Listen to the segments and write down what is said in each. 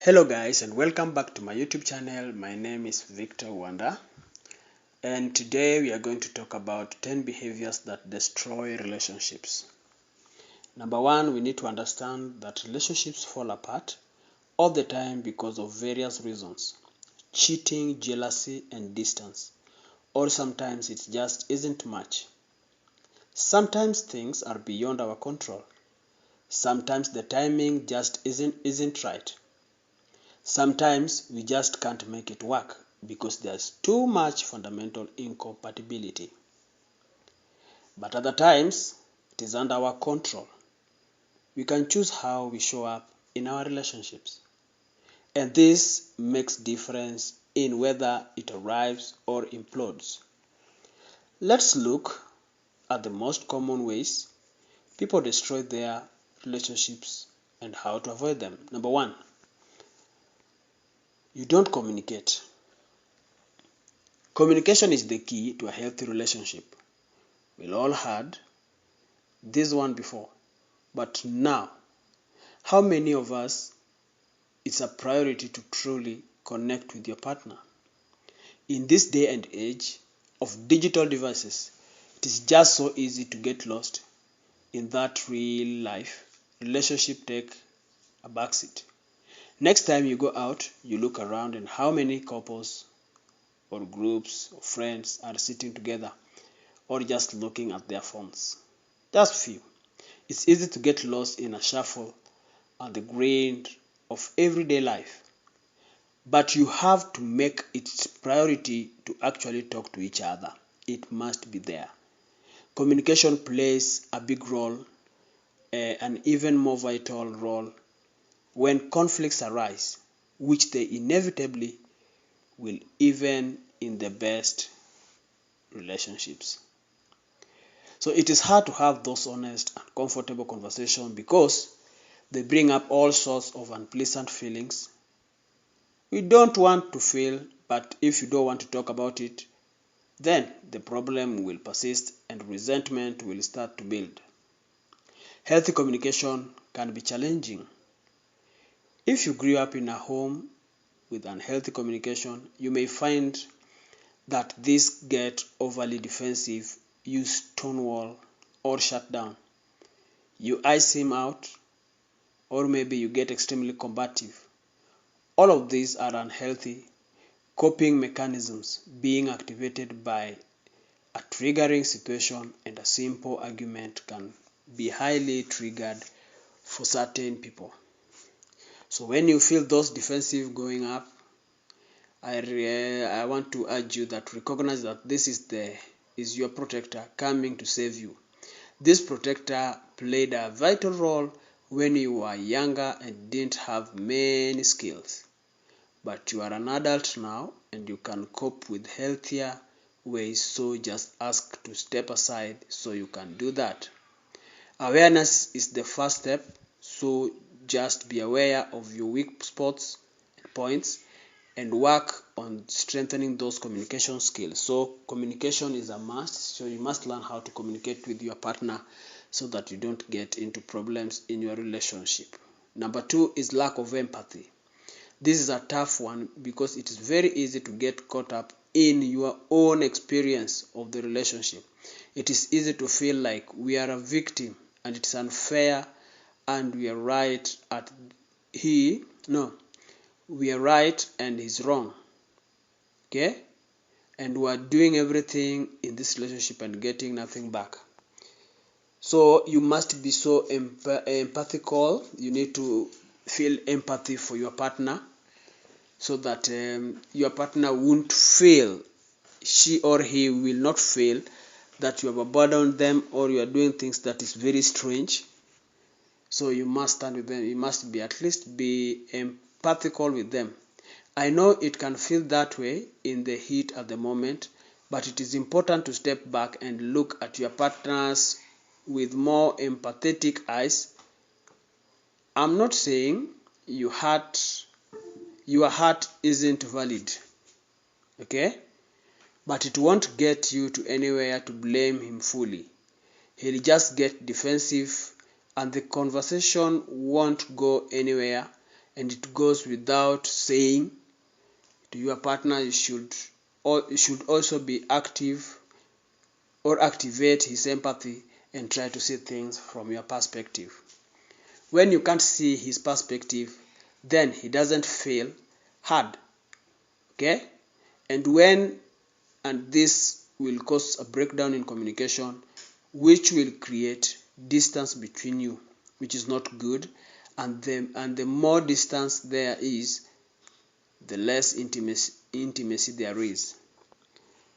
Hello guys, and welcome back to my YouTube channel. My name is Victor Wanda, and today we are going to talk about 10 behaviors that destroy relationships. Number one, we need to understand that relationships fall apart all the time because of various reasons: cheating, jealousy, and distance. Or sometimes it just isn't much. Sometimes things are beyond our control. Sometimes the timing just isn't right. Sometimes we just can't make it work because there's too much fundamental incompatibility. But other times, it is under our control. We can choose how we show up in our relationships. And this makes difference in whether it arrives or implodes. Let's look at the most common ways people destroy their relationships and how to avoid them. Number one, you don't communicate. Communication is the key to a healthy relationship. We've all heard this one before, but now, how many of us it's a priority to truly connect with your partner? In this day and age of digital devices, it is just so easy to get lost in that real life relationship take a backseat. Next time you go out, you look around and how many couples or groups of friends are sitting together or just looking at their phones. Just few. It's easy to get lost in a shuffle and the grind of everyday life. But you have to make it priority to actually talk to each other. It must be there. Communication plays a big role, an even more vital role when conflicts arise, which they inevitably will, even in the best relationships. So it is hard to have those honest and comfortable conversations because they bring up all sorts of unpleasant feelings we don't want to feel, but if you don't want to talk about it, then the problem will persist and resentment will start to build. Healthy communication can be challenging. If you grew up in a home with unhealthy communication, you may find that this get overly defensive, you stonewall or shut down. You ice him out, or maybe you get extremely combative. All of these are unhealthy coping mechanisms being activated by a triggering situation, and a simple argument can be highly triggered for certain people. So when you feel those defensive going up, I want to urge you that recognize that this is your protector coming to save you. This protector played a vital role when you were younger and didn't have many skills. But you are an adult now and you can cope with healthier ways, so just ask to step aside so you can do that. Awareness is the first step, so just be aware of your weak spots and points and work on strengthening those communication skills. So communication is a must, so you must learn how to communicate with your partner so that you don't get into problems in your relationship. Number two is lack of empathy. This is a tough one because it is very easy to get caught up in your own experience of the relationship. It is easy to feel like we are a victim and it's unfair and we are right and he's wrong. Okay? And we are doing everything in this relationship and getting nothing back. So you must be so empathical. You need to feel empathy for your partner so that your partner won't feel, she or he will not feel that you have abandoned them or you are doing things that is very strange. So you must stand with them. You must be at least be empathical with them. I know it can feel that way in the heat at the moment, but it is important to step back and look at your partners with more empathetic eyes. I'm not saying your heart isn't valid, okay? But it won't get you to anywhere to blame him fully. He'll just get defensive and the conversation won't go anywhere and it goes without saying to your partner, you should also be active or activate his empathy and try to see things from your perspective. When you can't see his perspective, then he doesn't feel hard. Okay? And this will cause a breakdown in communication, which will create distance between you, which is not good. And the more distance there is, the less intimacy there is.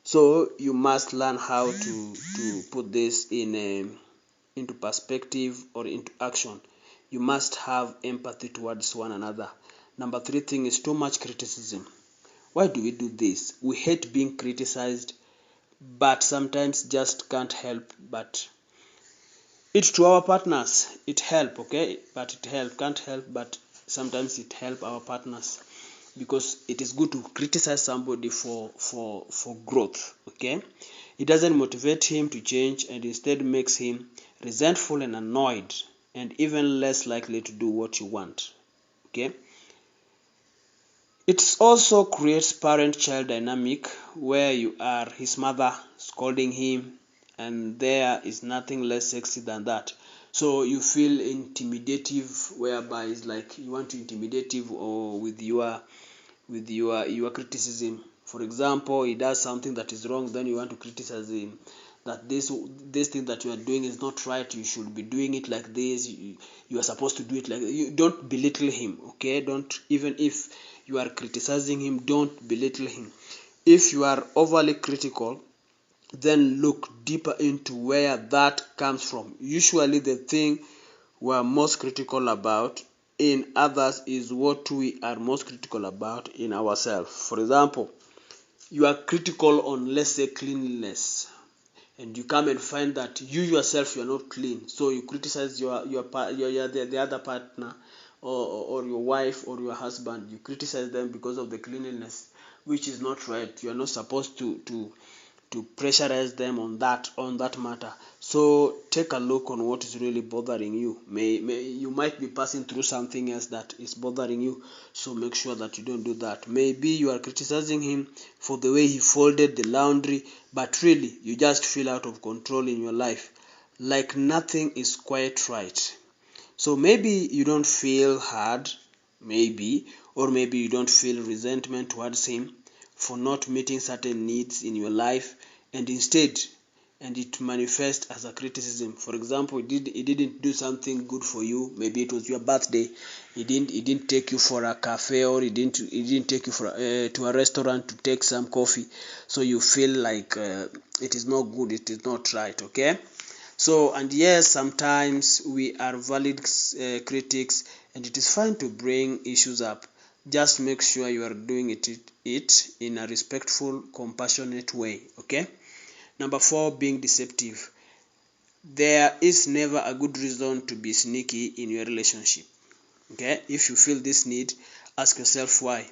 So you must learn how to put this into perspective or into action. You must have empathy towards one another. Number 3 thing is too much criticism. Why do we do this? We hate being criticized, but sometimes just can't help but it to our partners. It help, okay? But it help, can't help, but sometimes it help our partners, because it is good to criticize somebody for growth, okay? It doesn't motivate him to change, and instead makes him resentful and annoyed, and even less likely to do what you want, okay? It also creates parent-child dynamic where you are his mother scolding him, and there is nothing less sexy than that. So you feel intimidative, whereby it's like you want to intimidate him or with your criticism. For example, he does something that is wrong, then you want to criticize him that this thing that you are doing is not right, you should be doing it like this, you are supposed to do it like this. You don't belittle him, okay? Don't, even if you are criticizing him, don't belittle him. If you are overly critical, then look deeper into where that comes from. Usually the thing we are most critical about in others is what we are most critical about in ourselves. For example, you are critical on, let's say, cleanliness, and you come and find that you yourself, you are not clean, so you criticize the other partner or your wife or your husband. You criticize them because of the cleanliness, which is not right. You are not supposed to pressurize them on that matter. So take a look on what is really bothering you. You might be passing through something else that is bothering you, so make sure that you don't do that. Maybe you are criticizing him for the way he folded the laundry, but really you just feel out of control in your life, like nothing is quite right. So maybe you don't feel hard, or maybe you don't feel resentment towards him for not meeting certain needs in your life, and it manifests as a criticism. For example, he didn't do something good for you. Maybe it was your birthday. He didn't take you for a cafe, or he didn't take you to a restaurant to take some coffee. So you feel like it is not good, it is not right, okay? So, and yes, sometimes we are valid critics, and it is fine to bring issues up. Just make sure you are doing it in a respectful, compassionate way, okay? Number 4, being deceptive. There is never a good reason to be sneaky in your relationship, okay? If you feel this need, ask yourself why.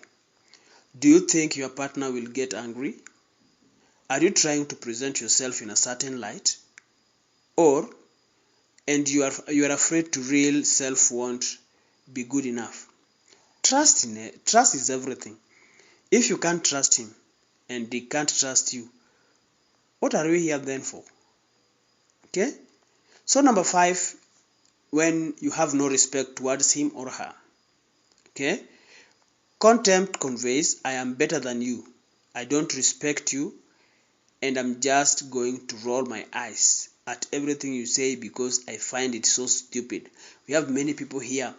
Do you think your partner will get angry? Are you trying to present yourself in a certain light? And you are afraid to real self won't be good enough? Trust is everything. If you can't trust him and he can't trust you, what are we here then for? Okay? So number 5, when you have no respect towards him or her. Okay? Contempt conveys, I am better than you, I don't respect you, and I'm just going to roll my eyes at everything you say because I find it so stupid. We have many people here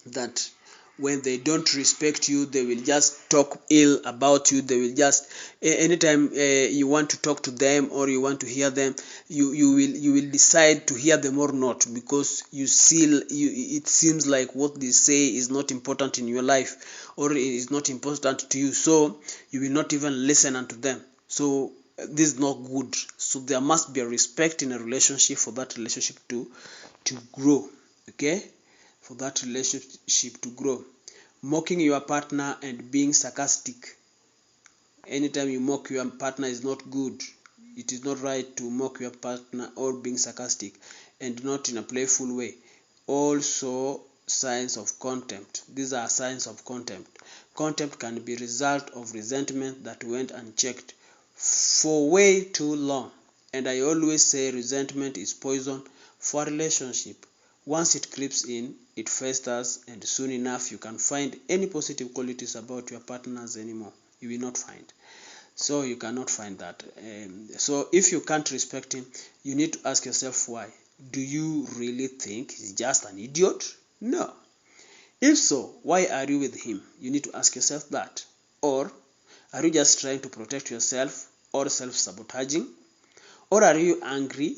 that when they don't respect you, they will just talk ill about you. They will just, anytime you want to talk to them or you want to hear them, you will decide to hear them or not, because it seems like what they say is not important in your life, or it is not important to you, so you will not even listen unto them. So this is not good. So there must be a respect in a relationship for that relationship to grow, okay? For that relationship to grow. Mocking your partner and being sarcastic. Anytime you mock your partner is not good. It is not right to mock your partner or being sarcastic, and not in a playful way. Also, signs of contempt. These are signs of contempt. Contempt can be a result of resentment that went unchecked for way too long. And I always say resentment is poison for a relationship. Once it creeps in, it festers, and soon enough you can find any positive qualities about your partners anymore. You will not find. So you cannot find that. So if you can't respect him, you need to ask yourself why. Do you really think he's just an idiot? No. If so, why are you with him? You need to ask yourself that. Or are you just trying to protect yourself or self-sabotaging? Or are you angry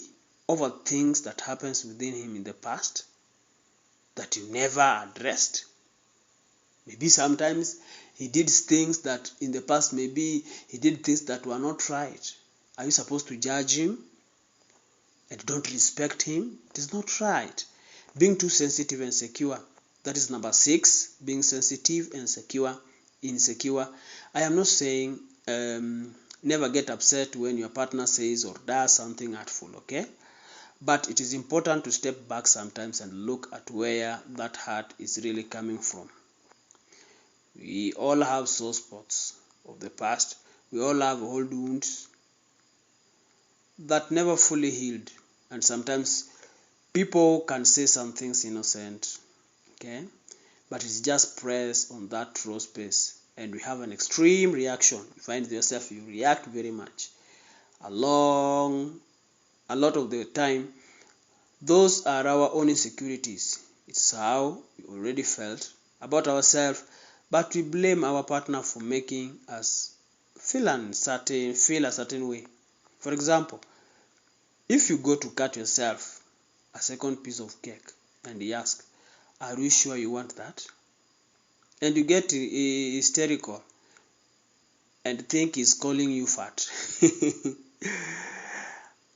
over things that happens within him in the past that you never addressed? Maybe sometimes he did things that in the past, maybe he did things that were not right. Are you supposed to judge him and don't respect him? It is not right. Being too sensitive and secure. That is number 6. Being sensitive and insecure. I am not saying never get upset when your partner says or does something hurtful, okay? But it is important to step back sometimes and look at where that hurt is really coming from. We all have sore spots of the past. We all have old wounds that never fully healed. And sometimes people can say some things innocent, okay? But it's just press on that raw space. And we have an extreme reaction. You find yourself, you react very much. A lot of the time, those are our own insecurities. It's how we already felt about ourselves, but we blame our partner for making us feel a certain way. For example, if you go to cut yourself a second piece of cake and he asks, "Are you sure you want that?" and you get hysterical and think he's calling you fat.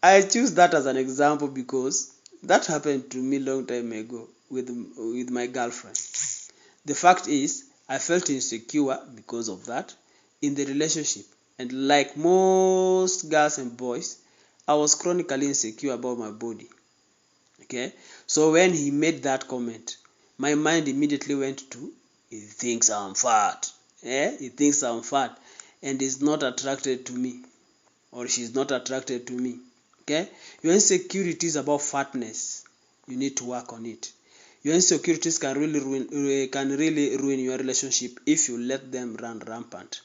I choose that as an example because that happened to me a long time ago with my girlfriend. The fact is, I felt insecure because of that in the relationship. And like most girls and boys, I was chronically insecure about my body. Okay? So when he made that comment, my mind immediately went to, he thinks I'm fat. He thinks I'm fat and is not attracted to me. Or she's not attracted to me. Okay? Your insecurities about fatness, you need to work on it. Your insecurities can really ruin your relationship if you let them run rampant.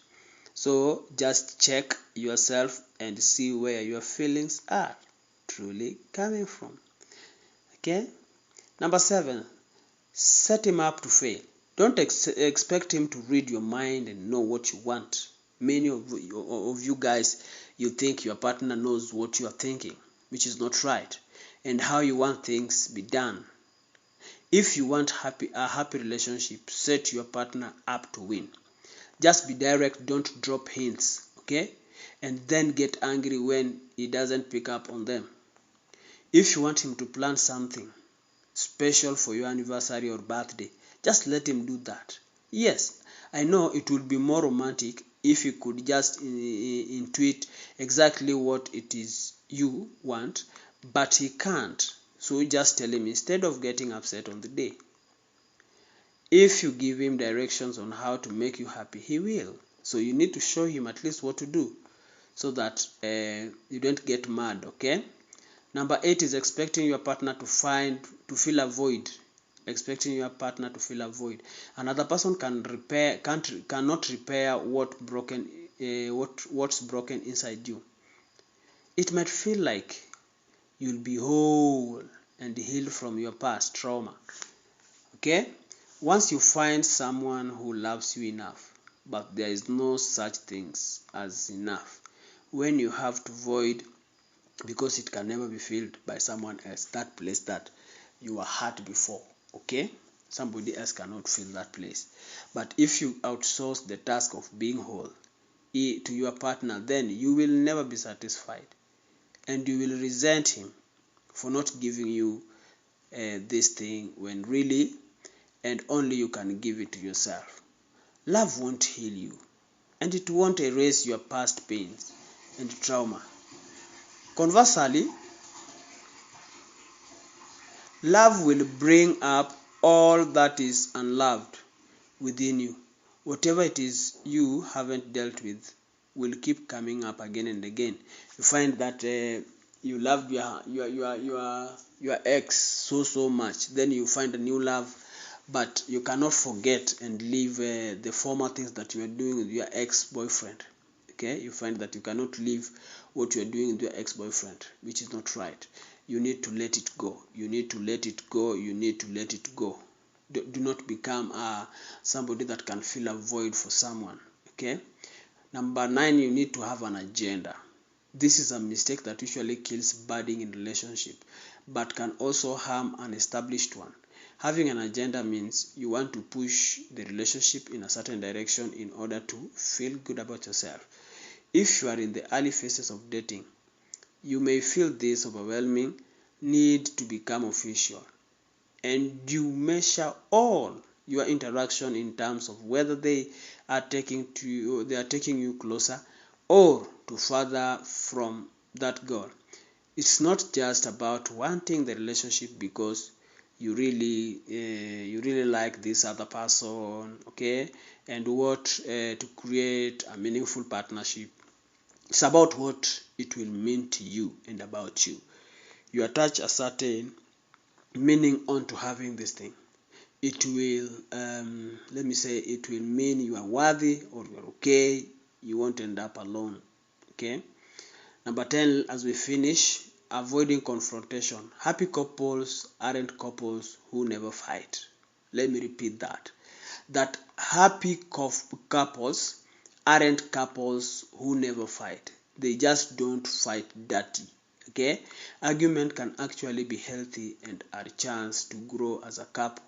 So just check yourself and see where your feelings are truly coming from. Okay? Number 7, set him up to fail. Don't expect him to read your mind and know what you want. Many of you guys, you think your partner knows what you are thinking, which is not right, and how you want things be done. If you want a happy relationship, set your partner up to win. Just be direct, don't drop hints, okay? And then get angry when he doesn't pick up on them. If you want him to plan something special for your anniversary or birthday, just let him do that. Yes, I know it would be more romantic if you could just intuit exactly what it is you want, but he can't. So just tell him instead of getting upset on the day. If you give him directions on how to make you happy, he will. So you need to show him at least what to do so that you don't get mad, okay? Number 8 is expecting your partner to fill a void. Expecting your partner to fill a void. Another person cannot repair what's broken inside you. It might feel like you'll be whole and healed from your past trauma. Okay? Once you find someone who loves you enough, but there is no such things as enough. When you have to void because it can never be filled by someone else, that place that you were hurt before, okay? Somebody else cannot fill that place. But if you outsource the task of being whole to your partner, then you will never be satisfied. And you will resent him for not giving you this thing when really and only you can give it to yourself. Love won't heal you, and it won't erase your past pains and trauma. Conversely, love will bring up all that is unloved within you. Whatever it is you haven't dealt with will keep coming up again and again. You find that you loved your ex so much, then you find a new love, but you cannot forget and leave the former things that you are doing with your ex-boyfriend. Okay, you find that you cannot leave what you are doing with your ex-boyfriend, which is not right. You need to let it go. You need to let it go. You need to let it go. Do not become somebody that can fill a void for someone. Okay. Number 9, you need to have an agenda. This is a mistake that usually kills budding in relationship, but can also harm an established one. Having an agenda means you want to push the relationship in a certain direction in order to feel good about yourself. If you are in the early phases of dating, you may feel this overwhelming need to become official, and you measure all your interaction in terms of whether they are taking you closer or to further from that goal. It's not just about wanting the relationship because you really like this other person, okay, and what to create a meaningful partnership. It's about what it will mean to you and about you. You attach a certain meaning onto having this thing. It will it will mean you are worthy or you are okay. You won't end up alone. Okay. Number 10, as we finish, avoiding confrontation. Happy couples aren't couples who never fight. Let me repeat that. That happy couples aren't couples who never fight. They just don't fight dirty. Okay? Argument can actually be healthy and a chance to grow as a couple.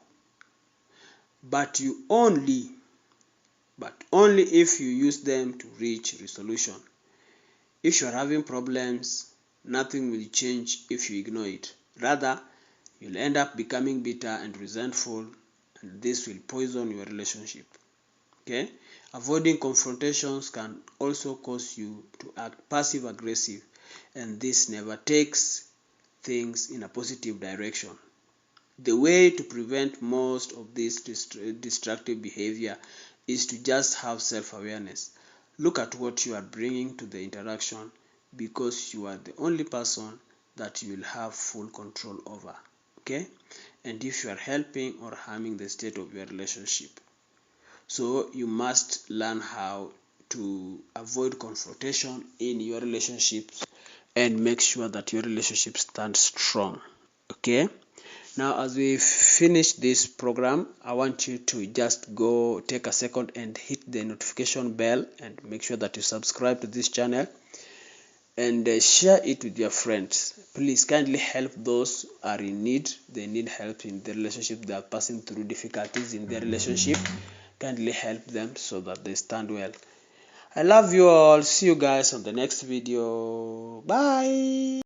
But only if you use them to reach resolution. If you are having problems, nothing will change if you ignore it. Rather, you'll end up becoming bitter and resentful, and this will poison your relationship. Okay? Avoiding confrontations can also cause you to act passive-aggressive, and this never takes things in a positive direction. The way to prevent most of this destructive behavior is to just have self-awareness. Look at what you are bringing to the interaction, because you are the only person that you will have full control over. Okay? And if you are helping or harming the state of your relationship. So you must learn how to avoid confrontation in your relationships and make sure that your relationship stands strong. Okay? Now, as we finish this program, I want you to just go take a second and hit the notification bell and make sure that you subscribe to this channel and share it with your friends. Please kindly help those who are in need. They need help in their relationship. They are passing through difficulties in their relationship. Kindly help them so that they stand well. I love you all. See you guys on the next video. Bye.